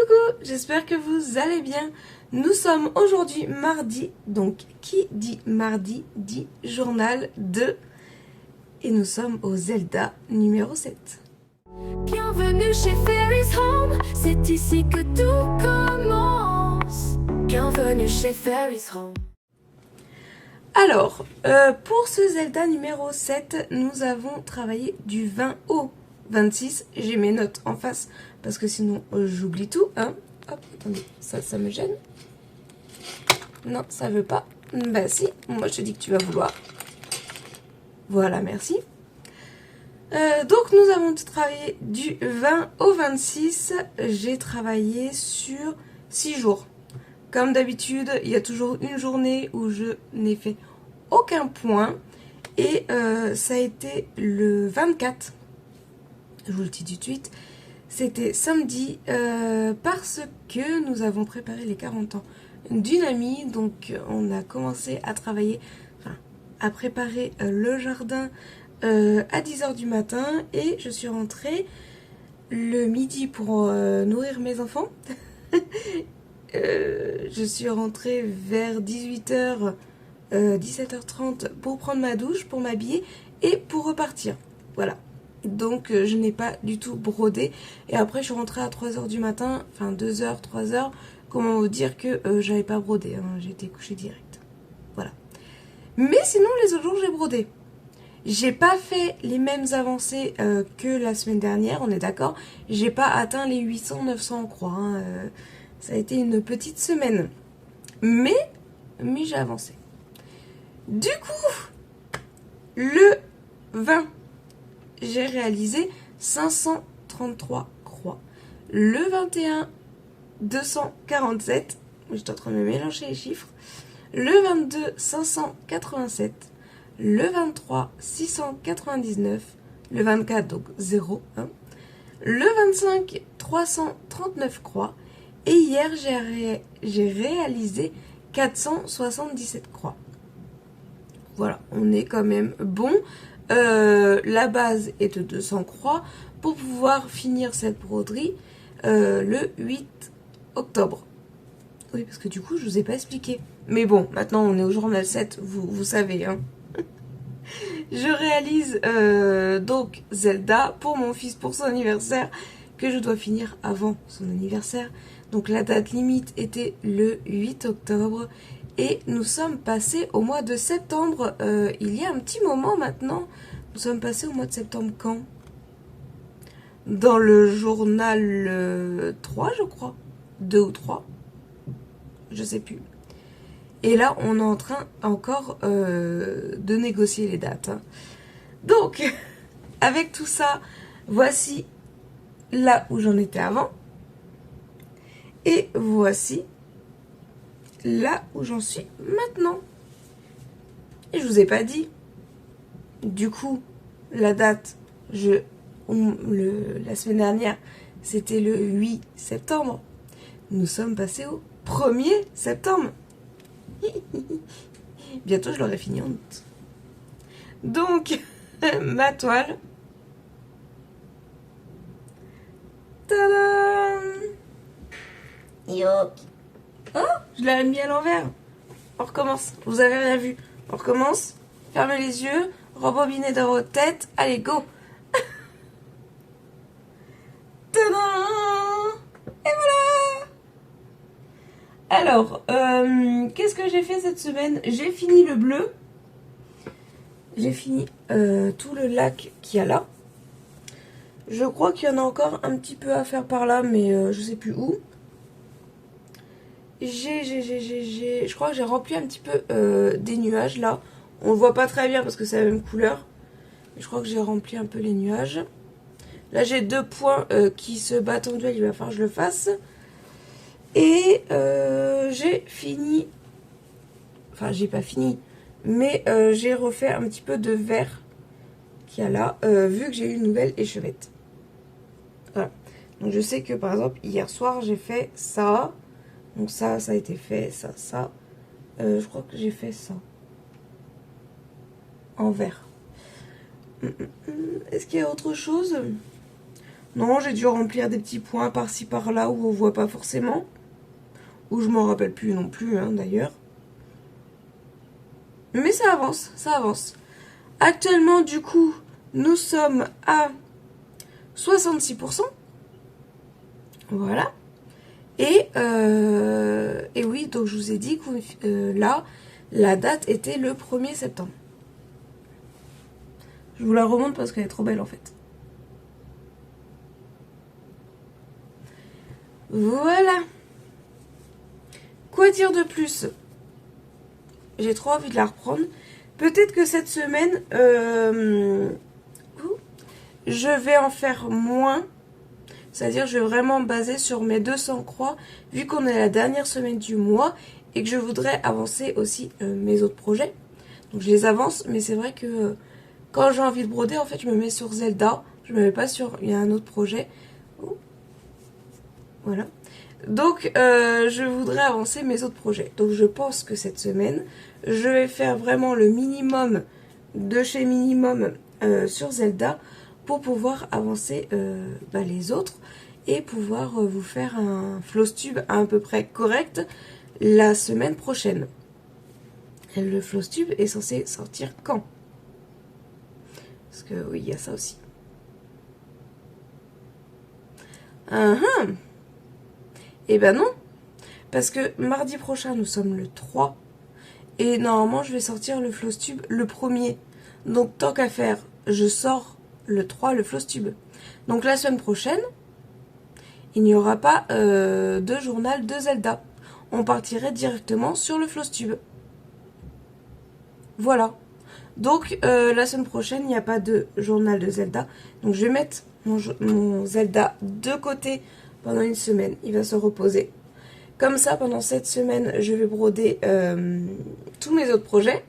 Coucou, j'espère que vous allez bien. Nous sommes aujourd'hui mardi, donc qui dit mardi dit journal 2. Et nous sommes au Zelda numéro 7. Bienvenue chez Fairy's Home, c'est ici que tout commence. Bienvenue chez Fairy's Home. Alors, pour ce Zelda numéro 7, nous avons travaillé du 20 au 26. J'ai mes notes en face parce que sinon j'oublie tout. Hein. Hop, attendez, ça me gêne. Non, ça veut pas. Bah si, moi je te dis que tu vas vouloir. Voilà, merci. Donc nous avons travaillé du 20 au 26. J'ai travaillé sur 6 jours. Comme d'habitude, il y a toujours une journée où je n'ai fait aucun point. Et ça a été le 24. Je vous le dis tout de suite. C'était samedi parce que nous avons préparé les 40 ans d'une amie. Donc on a commencé à travailler, enfin à préparer le jardin à 10h du matin. Et je suis rentrée le midi pour nourrir mes enfants. Je suis rentrée vers 18h, 17h30 pour prendre ma douche, pour m'habiller et pour repartir. Voilà. Donc je n'ai pas du tout brodé. Et après je suis rentrée à 3h du matin, enfin 2h, 3h. Comment vous dire que j'avais pas brodé, hein, j'ai été couchée direct. Voilà. Mais sinon les autres jours j'ai brodé. J'ai pas fait les mêmes avancées que la semaine dernière, on est d'accord. J'ai pas atteint les 800-900 croix. Hein, ça a été une petite semaine. Mais j'ai avancé. Du coup, le 20, j'ai réalisé 533 croix. Le 21, 247. J'étais en train de me mélanger les chiffres. Le 22, 587. Le 23, 699. Le 24, donc 0. Hein. Le 25, 339 croix. Et hier, j'ai réalisé 477 croix. Voilà, on est quand même bon. La base est de 200 croix pour pouvoir finir cette broderie le 8 octobre. Oui, parce que du coup, je vous ai pas expliqué. Mais bon, maintenant, on est au journal 7, vous savez. Hein. Je réalise donc Zelda pour mon fils pour son anniversaire que je dois finir avant son anniversaire. Donc la date limite était le 8 octobre et nous sommes passés au mois de septembre. Il y a un petit moment maintenant. Nous sommes passés au mois de septembre quand? Dans le journal 3 je crois. 2 ou 3. Je sais plus. Et là on est en train encore de négocier les dates. Hein. Donc avec tout ça, voici là où j'en étais avant. Et voici là où j'en suis maintenant. Et je vous ai pas dit. Du coup, la date, la semaine dernière, c'était le 8 septembre. Nous sommes passés au 1er septembre. Bientôt, je l'aurai fini en août. Donc, ma toile. Tadam! Yok. Oh, je l'avais mis à l'envers. On recommence. Vous avez rien vu. On recommence. Fermez les yeux. Rembobinez dans votre tête. Allez, go. Tadam! Et voilà. Alors, qu'est-ce que j'ai fait cette semaine? J'ai fini le bleu. J'ai fini tout le lac qu'il y a là. Je crois qu'il y en a encore un petit peu à faire par là, mais je sais plus où. Je crois que j'ai rempli un petit peu des nuages là. On le voit pas très bien parce que c'est la même couleur. Mais je crois que j'ai rempli un peu les nuages. Là j'ai 2 points qui se battent en duel, il va falloir que je le fasse. Et j'ai fini. Enfin j'ai pas fini. Mais j'ai refait un petit peu de vert qu'il y a là. Vu que j'ai eu une nouvelle échevette. Voilà. Donc je sais que par exemple hier soir j'ai fait ça. Donc ça a été fait, ça. Je crois que j'ai fait ça. En vert. Est-ce qu'il y a autre chose? Non, j'ai dû remplir des petits points par-ci par-là où on voit pas forcément. Ou je m'en rappelle plus non plus, hein, d'ailleurs. Mais ça avance, ça avance. Actuellement, du coup, nous sommes à 66%. Voilà. Et oui, donc je vous ai dit que là, la date était le 1er septembre. Je vous la remonte parce qu'elle est trop belle en fait. Voilà. Quoi dire de plus? J'ai trop envie de la reprendre. Peut-être que cette semaine, je vais en faire moins. C'est-à-dire, je vais vraiment me baser sur mes 200 croix, vu qu'on est la dernière semaine du mois, et que je voudrais avancer aussi mes autres projets. Donc, je les avance, mais c'est vrai que quand j'ai envie de broder, en fait, je me mets sur Zelda. Je me mets pas sur... Il y a un autre projet. Voilà. Donc, je voudrais avancer mes autres projets. Donc, je pense que cette semaine, je vais faire vraiment le minimum de chez minimum sur Zelda pour pouvoir avancer les autres et pouvoir vous faire un Flosstube à peu près correct la semaine prochaine. Et le Flosstube est censé sortir quand? Parce que oui, il y a ça aussi. Eh ben non, parce que mardi prochain, nous sommes le 3. Et normalement, je vais sortir le Flosstube le 1er. Donc, tant qu'à faire, je sors le 3, le Flosstube. Donc, la semaine prochaine, il n'y aura pas de journal de Zelda. On partirait directement sur le Flosstube. Voilà. Donc, la semaine prochaine, il n'y a pas de journal de Zelda. Donc, je vais mettre mon Zelda de côté pendant une semaine. Il va se reposer. Comme ça, pendant cette semaine, je vais broder tous mes autres projets.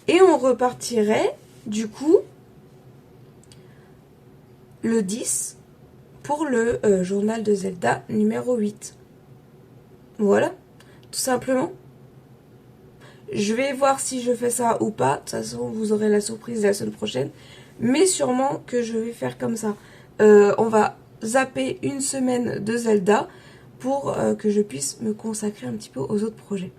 Et on repartirait, du coup, le 10 pour le journal de Zelda numéro 8. Voilà, tout simplement. Je vais voir si je fais ça ou pas. De toute façon, vous aurez la surprise la semaine prochaine. Mais sûrement que je vais faire comme ça. On va zapper une semaine de Zelda pour que je puisse me consacrer un petit peu aux autres projets.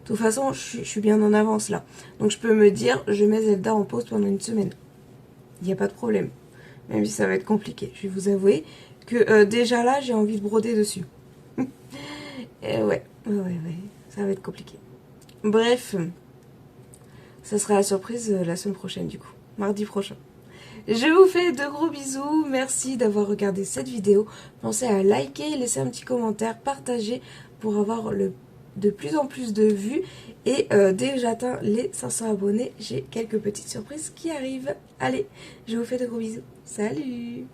De toute façon, je suis bien en avance là. Donc je peux me dire, je mets Zelda en pause pendant une semaine. Il n'y a pas de problème. Même si ça va être compliqué. Je vais vous avouer que déjà là, j'ai envie de broder dessus. Et ouais, ça va être compliqué. Bref, ça sera la surprise la semaine prochaine du coup, mardi prochain. Je vous fais de gros bisous, merci d'avoir regardé cette vidéo. Pensez à liker, laisser un petit commentaire, partager pour avoir de plus en plus de vues. Et dès que j'atteins les 500 abonnés, j'ai quelques petites surprises qui arrivent. Allez, je vous fais de gros bisous. Salut!